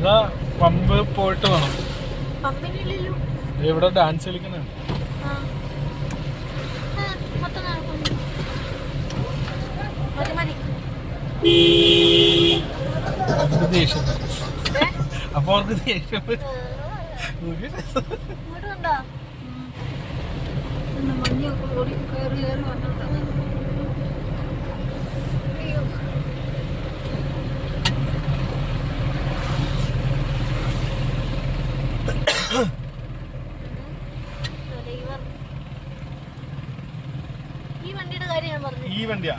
അതാ പമ്പ് പോയിട്ട് വേണം. പമ്പിനില്ലല്ലോ. ഇവിടെ ഡാൻസ് കളിക്കണ അവർക്ക് ദേഷ്യം. അപ്പൊ അവർക്ക് ദേഷ്യം. മഞ്ഞൊക്കെ ഓടി കയറി കയറി വന്നിട്ടാണ്. ഈ വണ്ടിയുടെ കാര്യം ഞാൻ പറഞ്ഞു. ഈ വണ്ടിയാ